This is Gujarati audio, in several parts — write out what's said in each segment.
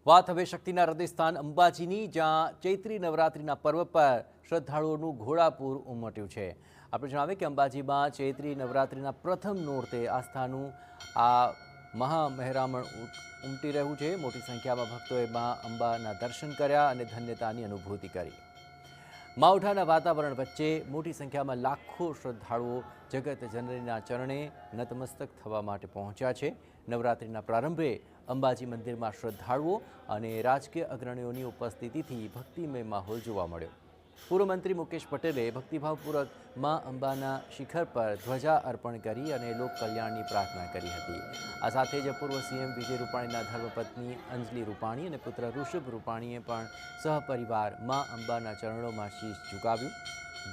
વાત હવે શક્તિના હૃદયસ્થાન અંબાજીની, જ્યાં ચૈત્રી નવરાત્રિના પર્વ પર શ્રદ્ધાળુઓનું ઘોડાપૂર ઉમટ્યું છે। આપણે જણાવીએ કે અંબાજીમાં ચૈત્રી નવરાત્રિના પ્રથમ નોરતે આસ્થાનું આ મહામહેરામણ ઉમટી રહ્યું છે। મોટી સંખ્યામાં ભક્તોએ મા અંબાના દર્શન કર્યા અને ધન્યતાની અનુભૂતિ કરી। માવઠાના વાતાવરણ વચ્ચે મોટી સંખ્યામાં લાખો શ્રદ્ધાળુઓ જગત જનનીના ચરણે નતમસ્તક થવા માટે પહોંચ્યા છે। નવરાત્રિના પ્રારંભે અંબાજી મંદિરમાં શ્રદ્ધાળુઓ અને રાજકીય અગ્રણીઓની ઉપસ્થિતિથી ભક્તિમય માહોલ જોવા મળ્યો। પૂર્વ મંત્રી મુકેશ પટેલે ભક્તિભાવપૂર્વક મા અંબાના શિખર પર ધ્વજા અર્પણ કરી અને લોક કલ્યાણની પ્રાર્થના કરી હતી। આ સાથે જ પૂર્વ સીએમ વિજય રૂપાણીના ધર્મપત્ની અંજલિ રૂપાણી અને પુત્ર ઋષભ રૂપાણીએ પણ સહપરિવાર મા અંબાના ચરણોમાં શીશ ઝુકાવ્યું।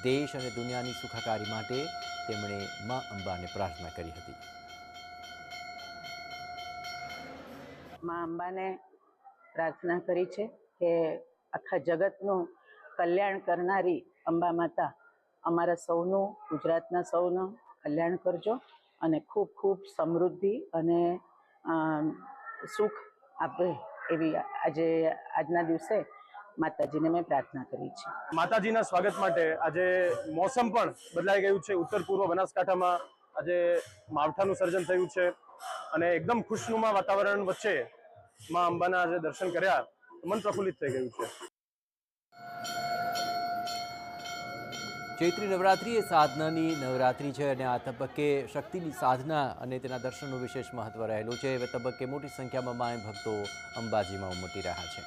દેશ અને દુનિયાની સુખાકારી માટે તેમણે મા અંબાને પ્રાર્થના કરી હતી। મા અંબાને પ્રાર્થના કરી છે કે આખા જગતનું કલ્યાણ કરનારી અંબા માતા અમારા સૌનું, ગુજરાતના સૌનું કલ્યાણ કરજો અને ખૂબ ખૂબ સમૃદ્ધિ અને સુખ આપે એવી આજના દિવસે માતાજીને મેં પ્રાર્થના કરી છે। માતાજીના સ્વાગત માટે આજે મોસમ પણ બદલાઈ ગયું છે। ઉત્તર પૂર્વ બનાસકાંઠામાં આજે માવઠાનું સર્જન થયું છે અને એકદમ ખુશનુમા વાતાવરણ વચ્ચે મા અંબાના આજે દર્શન કર્યા, મન પ્રફુલ્લિત થઈ ગયું છે। ચૈત્રી નવરાત્રિ એ સાધનાની નવરાત્રિ છે અને આ તબક્કે શક્તિની સાધના અને તેના દર્શનનું વિશેષ મહત્વ રહેલું છે। હવે તબક્કે મોટી સંખ્યામાં માય ભક્તો અંબાજીમાં ઉમટી રહ્યા છે।